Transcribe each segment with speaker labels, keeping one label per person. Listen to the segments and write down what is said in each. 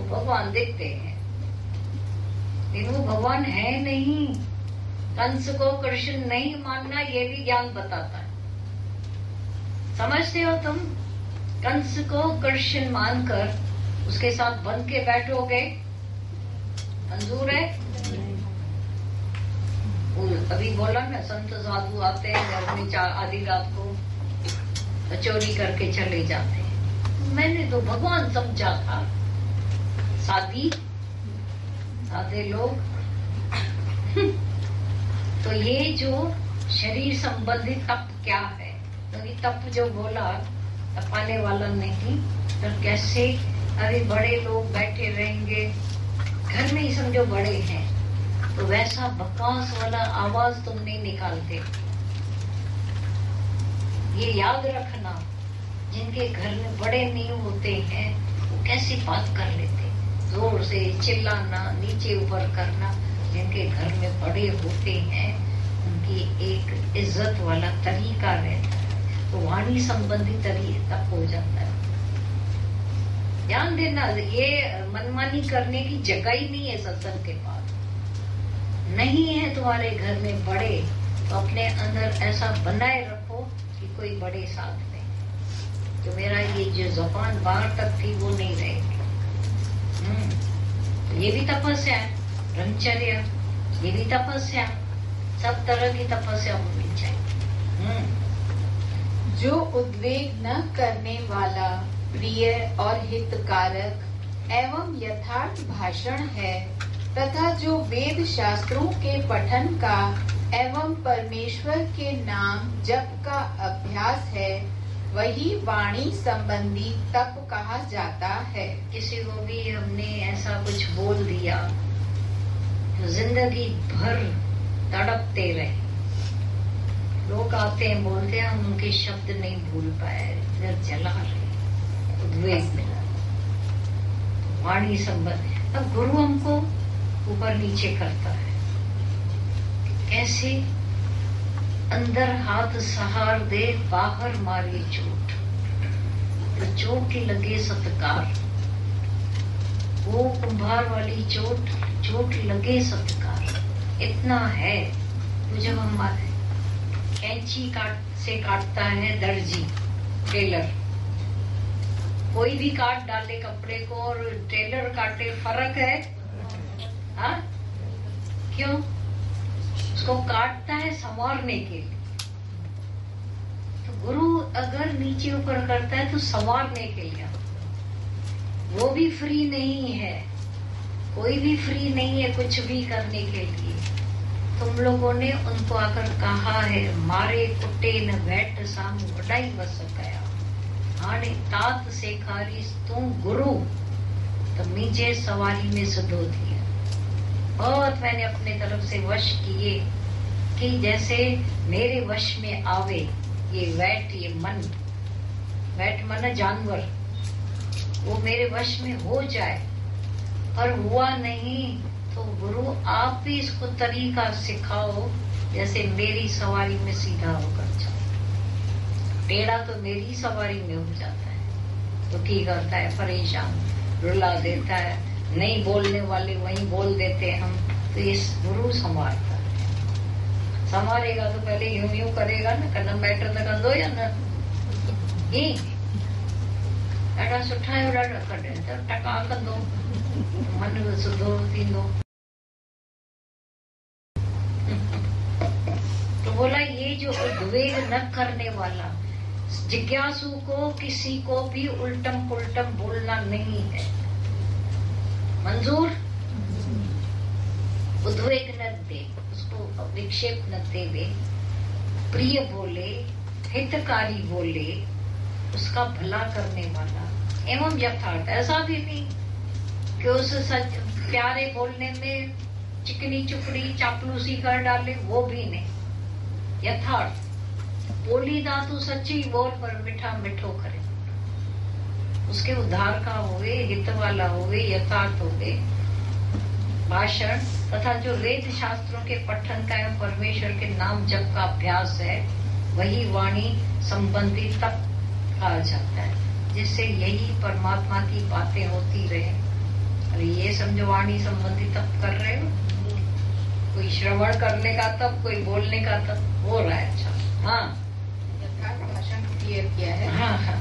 Speaker 1: भगवान दिखते हैं, लेकिन वो भगवान है नहीं। कंस को कृष्ण नहीं मानना ये भी ज्ञान बताता है। समझते हो तुम? कंस को कृष्ण मानकर उसके साथ बन के बैठोगे, मंजूर है? अभी बोला ना, संत साधु आते हैं घर में आधी रात को, चोरी करके चले जाते हैं। मैंने तो भगवान समझा था। सादे लोग तो ये जो शरीर संबंधी तप क्या है, क्योंकि तप जो बोला तपाने वाला नहीं, तो कैसे अरे बड़े लोग बैठे रहेंगे घर में ही, समझो बड़े हैं, तो वैसा बकवास वाला आवाज तुम नहीं निकालते। ये याद रखना, जिनके घर में बड़े नहीं होते हैं वो कैसी बात कर लेते, जोर से चिल्लाना, नीचे ऊपर करना। जिनके घर में बड़े होते हैं उनकी एक इज्जत वाला तरीका रहता है, तो वाणी संबंधी तरीका तक हो जाता है। ध्यान देना, ये मनमानी करने की जगह ही नहीं है सत्संग के पास। नहीं है तुम्हारे घर में बड़े, तो अपने अंदर ऐसा बनाए रखो कि कोई बड़े साथ नहीं, तो मेरा ये जो जुबान बाहर तक थी वो नहीं रहेगी। ये भी तपस्या है, ब्रह्मचर्य, ये भी तपस्या, सब तरह की तपस्या होनी चाहिए।
Speaker 2: जो उद्वेग न करने वाला, प्रिय और हितकारक एवं यथार्थ भाषण है, तथा जो वेद शास्त्रों के पठन का एवं परमेश्वर के नाम जप का अभ्यास है, वही वाणी संबंधी तप कहा जाता है।
Speaker 1: किसी को भी हमने ऐसा कुछ बोल दिया तो जिंदगी भर तड़पते रहे। लोग आते हैं, बोलते हैं, हम उनके शब्द नहीं भूल पाए, इधर जला रहे, उद्वेग मिला। वाणी संबंध, अब गुरु हमको ऊपर नीचे करता है, कैसे अंदर हाथ सहार दे, बाहर मारे चोट, तो चोट लगे सत्कार। वो कुंभार वाली चोट, चोट लगे सत्कार, इतना है। तो जब हमारे कैंची से काटता है दर्जी, टेलर, कोई भी काट डाले कपड़े को और टेलर काटे, फर्क है? हाँ, क्यों? उसको काटता है संवारने के लिए। तो गुरु अगर नीचे ऊपर करता है तो संवारने के लिए। वो भी फ्री नहीं है, कोई भी फ्री नहीं है कुछ भी करने के लिए। तुम लोगों ने उनको आकर कहा है, मारे कुटे न बैठ साम वडाई बस गया, हाणे तात सेखारी तू गुरु, तो मीजे सवारी में सदो दिया। बहुत मैंने अपने तरफ से वश किए कि जैसे मेरे वश में आवे ये वैट, ये मन, वैट मन जानवर, वो मेरे वश में हो जाए, पर हुआ नहीं तो गुरु आप भी इसको तरीका सिखाओ, जैसे मेरी सवारी में सीधा होकर जाओ। टेढ़ा तो मेरी सवारी में हो जाता है, तो ठीक करता है, परेशान, रुला देता है, नहीं बोलने वाले वहीं बोल देते हम। तो ये गुरु संभालता है। संभालेगा तो पहले यूं यूं करेगा ना, कदम बैठो तो कंदो या न ही ॾाढा सुठा आहियो, ॾाढा कॾहिं त टका कंदो, मन सुधो थींदो। तो बोला ये जो उद्वेग न करने वाला, जिज्ञासु को किसी को भी उल्टम पुल्टम बोलना नहीं है, मंजूर? उद्वेग न दे, उसको विक्षेप न देवे, प्रिय बोले, हितकारी बोले, उसका भला करने वाला एवं यथार्थ। ऐसा भी नहीं कि उस सच प्यारे बोलने में चिकनी चुपड़ी चापलूसी कर डाले, वो भी नहीं। यथार्थ बोली धातु सच्ची बोल, पर मिठा मिठो करे, उसके उद्धार का होवे, हित वाला होवे, यथार्थ होवे भाषण, तथा जो वेद शास्त्रों के पठन का एवं परमेश्वर के नाम जप का अभ्यास है, वही वाणी संबंधी तप कहा जाता है, जिससे यही परमात्मा की बातें होती रहे। ये समझो वाणी संबंधी तप कर रहे हो, कोई श्रवण करने का तप, कोई बोलने का तप हो रहा है। अच्छा, हाँ,
Speaker 2: यथार्थ भाषण क्लियर किया है।
Speaker 1: हाँ, हाँ।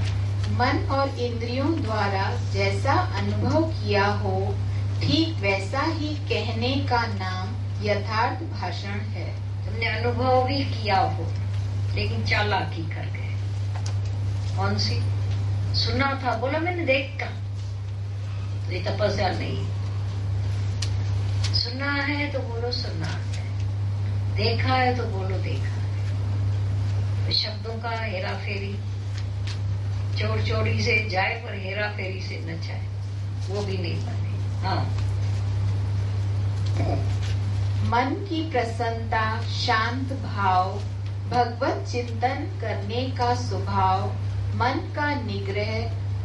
Speaker 2: मन और इंद्रियों द्वारा जैसा अनुभव किया हो, ठीक वैसा ही कहने का नाम यथार्थ भाषण है।
Speaker 1: तुमने अनुभव भी किया हो, लेकिन चालाकी कर गए। कौन सी? सुना था, बोला मैंने देखा, ये तपस्या नहीं। सुना है तो बोलो सुना है, देखा है तो बोलो देखा है। शब्दों का हेरा फेरी, चोर चोरी से जाए पर हेरा फेरी से न जाए, वो भी नहीं बने। हाँ,
Speaker 2: मन की प्रसन्नता, शांत भाव, भगवत चिंतन करने का स्वभाव, मन का निग्रह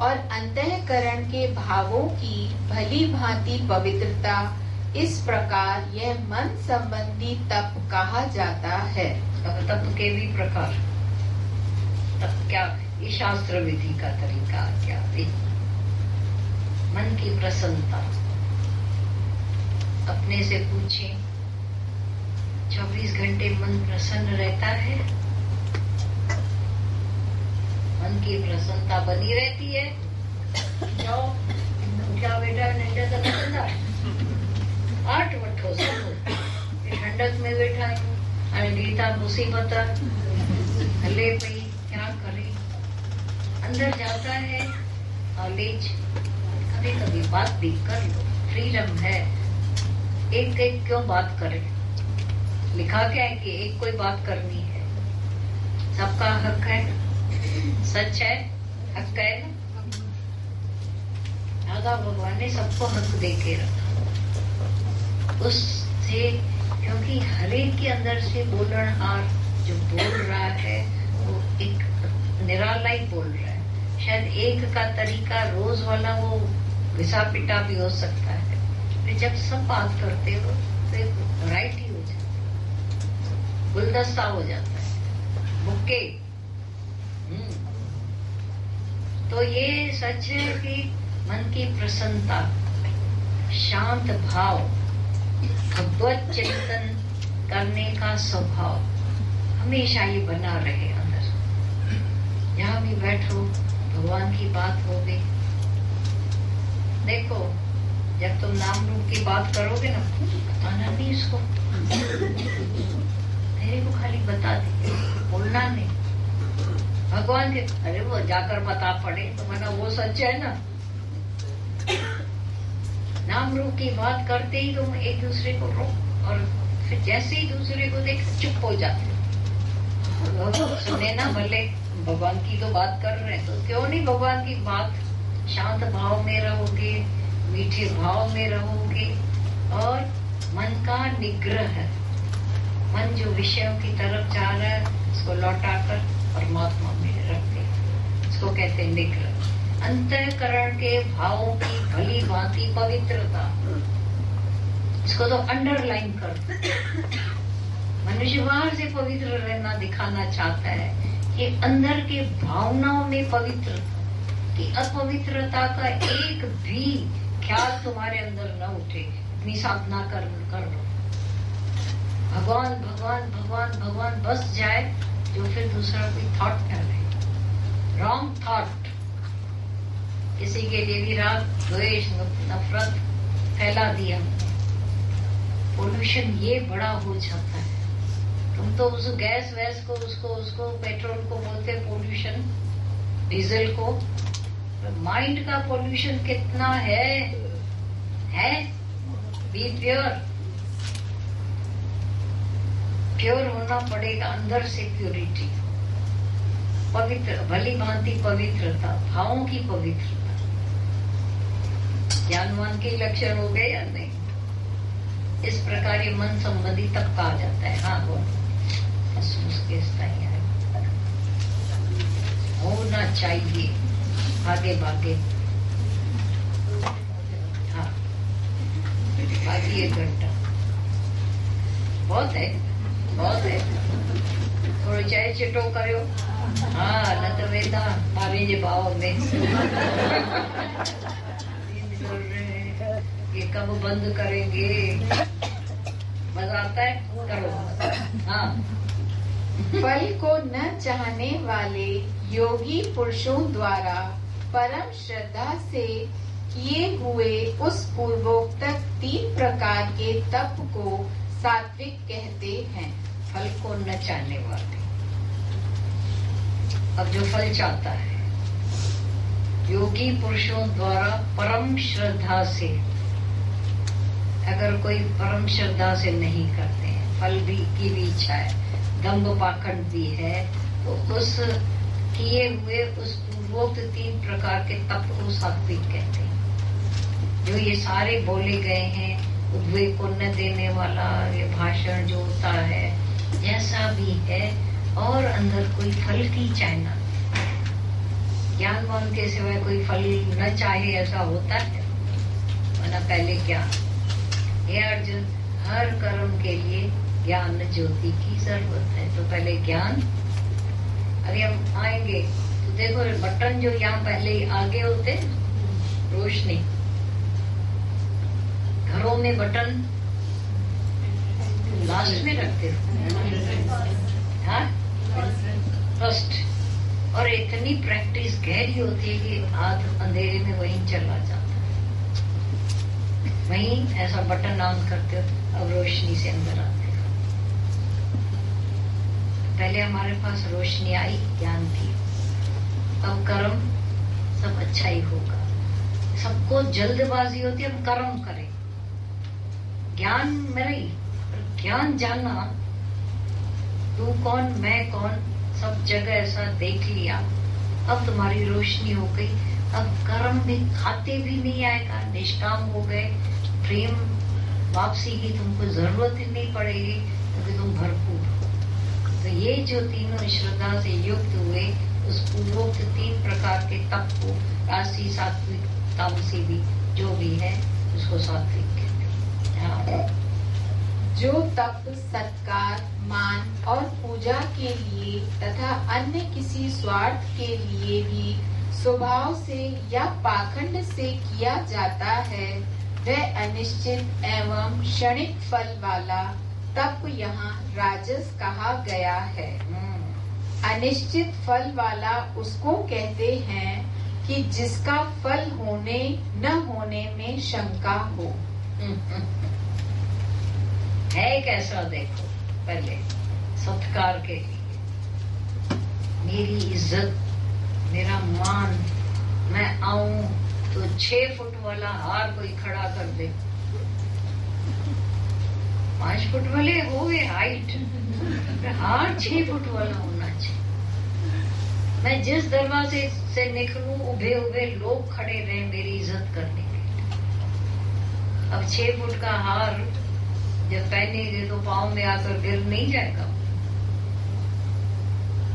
Speaker 2: और अंतःकरण के भावों की भली भांति पवित्रता, इस प्रकार यह मन संबंधी तप कहा जाता है।
Speaker 1: तप के भी प्रकार, तप क्या, ये शास्त्र विधि का तरीका क्या? मन की प्रसन्नता, अपने से पूछें, 24 घंटे मन प्रसन्न रहता है? मन की प्रसन्नता बनी रहती है? जाओ क्या बेटा, निंदा तो धंधा 8 वठो सब ठंडक में बैठा है, गीता मुसीबत हले पई, क्या करे? अंदर जाता है नॉलेज, कभी कभी बात भी कर लो, फ्रीडम है। एक एक क्यों बात करे? लिखा क्या है कि एक कोई बात करनी है, सबका हक है, सच है, हक है ना। दादा भगवान ने सबको हक दे के रखा उससे, क्योंकि हर एक के अंदर से बोलनहार जो बोल रहा है वो एक निराला ही बोल रहा है। शायद एक का तरीका रोज वाला वो घिसा पिटा भी हो सकता है, फिर जब सब बात करते हो तो एक वैरायटी हो जाती है, गुलदस्ता हो जाता है, बुके। तो ये सच है कि मन की प्रसन्नता, शांत भाव, भगवत चिंतन करने का स्वभाव हमेशा ये बना रहे अंदर। जहाँ भी बैठो भगवान की बात हो गई। देखो, जब तुम नाम रूप की बात करोगे ना, बताना नहीं इसको, मेरे को खाली बता दी, बोलना नहीं। भगवान के, अरे वो जाकर बता पड़े तो मैंने वो सच है ना। नाम रूप की बात करते ही तुम एक दूसरे को रोक, और फिर जैसे ही दूसरे को देख चुप हो जाते। सुने ना, भले भगवान की तो बात कर रहे हैं, तो क्यों नहीं भगवान की बात, शांत भाव में रहोगे, मीठे भाव में रहोगे, और मन का निग्रह, मन जो विषयों की तरफ जा रहा है उसको लौटाकर परमात्मा में रख दे, इसको कहते हैं निग्रह। अंतःकरण के भावों की भली भांति पवित्रता, इसको तो अंडरलाइन कर। मनुष्य बाहर से पवित्र रहना दिखाना चाहता है, कि अंदर के भावनाओं में पवित्रता, कि अपवित्रता का एक भी ख्याल तुम्हारे अंदर न उठे। इतनी साधना कर लो, भगवान भगवान भगवान भगवान बस जाए, जो फिर दूसरा कोई थॉट न रहे, रॉन्ग थॉट। किसी के लिए भी राग, द्वेष, नफरत फैला दिया, पोल्यूशन ये बड़ा हो जाता है। तुम तो उस गैस वैस को, उसको पेट्रोल को बोलते पोल्यूशन, डीजल को। माइंड का पोल्यूशन कितना है? बी प्योर होना पड़ेगा, अंदर से प्योरिटी, पवित्र, भली भांति पवित्रता, भावों की पवित्रता। ज्ञानवान के लक्षण हो गए या नहीं? इस प्रकार ये मन संबंधी तक कहा जाता है। हाँ, वो होना चाहिए आगे भागे। हाँ, बाकी 1 घंटा बहुत है, बहुत है। थोड़ो चाय चिटो करियो। हाँ, न तो वेंदा पानी जे भाव में। ये कब बंद करेंगे? मजा आता है? करो। हाँ।
Speaker 2: फल को न चाहने वाले योगी पुरुषों द्वारा परम श्रद्धा से किए हुए उस पूर्वोक्त 3 प्रकार के तप को सात्विक कहते हैं।
Speaker 1: फल को न चाहने वाले। अब जो फल चाहता है, योगी पुरुषों द्वारा परम श्रद्धा से, अगर कोई परम श्रद्धा से नहीं करते हैं, फल भी की भी इच्छा है, दंभ पाखंड भी है, तो उस किए हुए उस पूर्वोक्त 3 प्रकार के तप को सात्विक कहते हैं। जो ये सारे बोले गए हैं, उद्वेग को न देने वाला ये भाषण जो होता है, जैसा भी है, और अंदर कोई फल की चाहना, ज्ञानवान के सिवाय कोई फल न चाहे, ऐसा होता है? वरना पहले ज्ञान। हे अर्जुन, हर कर्म के लिए ज्ञान ज्योति की जरूरत है, तो पहले ज्ञान। अभी हम आएंगे तो देखो बटन जो यहाँ पहले आगे होते, रोशनी, घरों में बटन लास्ट में रखते हो, हाँ, फर्स्ट। और इतनी प्रैक्टिस गहरी होती है कि हाथ अंधेरे में वहीं चला जाता है, वहीं ऐसा बटन ऑन करते हो, अब रोशनी से अंदर आते हो। पहले हमारे पास रोशनी आई, ज्ञान की, अब कर्म सब अच्छा ही होगा। सबको जल्दबाजी होती है, हम कर्म करें, ज्ञान में नहीं, ज्ञान जानना, तू कौन मैं कौन, सब जगह ऐसा देख लिया, अब तुम्हारी रोशनी हो गई। अब कर्म भी खाते भी नहीं आएगा, निष्काम हो गए, प्रेम वापसी की तुमको जरूरत ही नहीं पड़ेगी, क्योंकि तुम भरपूर हो। तो ये जो तीनों श्रद्धा से युक्त हुए, उस पूर्वोक्त 3 प्रकार के तप को राशि सात्विक तामसी भी जो भी है, उसको सात्विक कहते हैं।
Speaker 2: जो तप सत्कार, मान और पूजा के लिए तथा अन्य किसी स्वार्थ के लिए भी स्वभाव से या पाखंड से किया जाता है, वह अनिश्चित एवं क्षणिक फल वाला तप यहाँ राजस कहा गया है। अनिश्चित फल वाला उसको कहते हैं कि जिसका फल होने न होने में शंका हो।
Speaker 1: है कैसा देखो, पहले सत्कार के लिए, मेरी इज्जत, मेरा मान, मैं आऊं तो 6 फुट वाला हार कोई खड़ा कर दे, 5 फुट वाले हो गए हाइट, हार 6 फुट वाला होना चाहिए। मैं जिस दरवाजे से निकलूं, उभे उभे लोग खड़े रहे मेरी इज्जत करने के लिए। अब 6 फुट का हार जब पहनेंगे तो पाँव में आकर गिर नहीं जाएगा।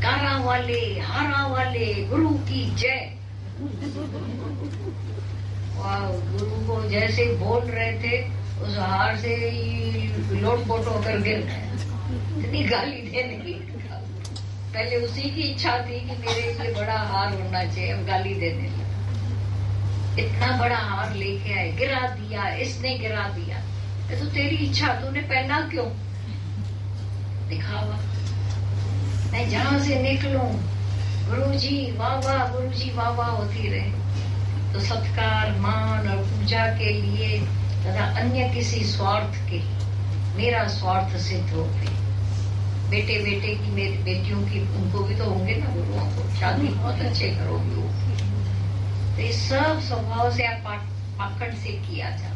Speaker 1: कारा वाले, हारा वाले, गुरु की जय। वाह, गुरु को जैसे बोल रहे थे, उस हार से लोटपोट होकर गिर गए। इतनी गाली देने की, पहले उसी की इच्छा थी कि मेरे लिए बड़ा हार होना चाहिए, अब गाली देने लगा। इतना बड़ा हार लेके आए, गिरा दिया, इसने गिरा दिया। तो तेरी इच्छा, तूने पहना क्यों? दिखावा। मैं जहां से निकलूं, गुरुजी वाह वाह, गुरुजी वाह वाह होती रहे। तो सत्कार, मान और पूजा के लिए तथा अन्य किसी स्वार्थ के, मेरा स्वार्थ सिद्ध हो गई। बेटे बेटे की, मेरी बेटियों की, उनको भी तो होंगे ना गुरुओं को, शादी बहुत अच्छे करोगे। तो ये सब स्वभाव से आप पाखंड से किया जाता है,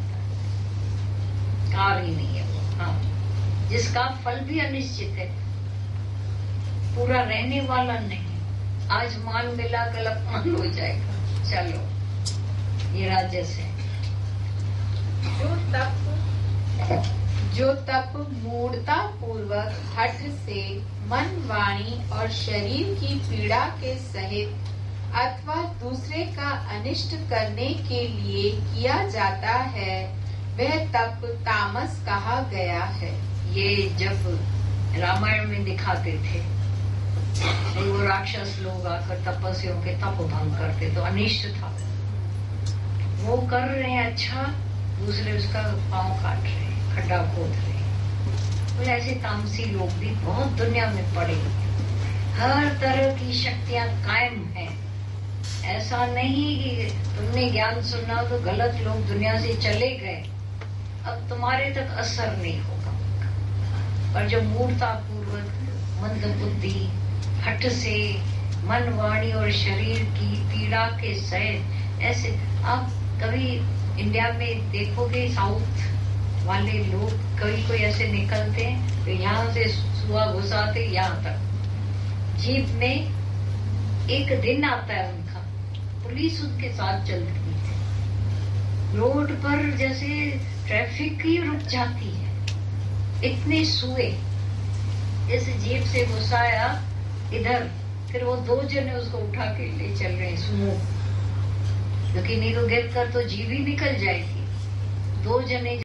Speaker 1: कार ही नहीं है वो। हाँ, जिसका फल भी अनिश्चित है, पूरा रहने वाला नहीं। आज मान मिला, कल अपमान हो जाएगा। चलो, ये राजस है।
Speaker 2: जो तप मूढ़ता पूर्वक हठ से मन, वाणी और शरीर की पीड़ा के सहित अथवा दूसरे का अनिष्ट करने के लिए किया जाता है, वह तप तामस कहा गया है।
Speaker 1: ये जब रामायण में दिखाते थे, वो राक्षस लोग आकर तपस्वियों के तप भंग करते, तो अनिष्ट था। वो कर रहे हैं अच्छा, दूसरे उसका पाँव काट रहे, खड्डा खोद रहे। बोले ऐसे तामसी लोग भी बहुत दुनिया में पड़े, हर तरह की शक्तियां कायम है। ऐसा नहीं कि तुमने ज्ञान सुना तो गलत लोग दुनिया से चले गए, अब तुम्हारे तक असर नहीं होगा। पर जो मूर्ता पूर्वक मंद बुद्धि हठ से मन वाणी और शरीर की पीड़ा के सहित, ऐसे आप कभी इंडिया में देखोगे साउथ वाले लोग कोई ऐसे निकलते हैं तो यहाँ से सुआ घुसाते यहाँ तक, जीप में एक दिन आता है उनका, पुलिस उनके साथ चलती है, रोड पर जैसे ट्रैफिक ही रुक जाती है, इतने सुए। इस जीप से घुसाया इधर, फिर वो 2 जने उसको उठा के ले चल रहे हैं सुमो, क्योंकि नहीं तो गिर कर तो जीव ही निकल जाएगी। 2 जने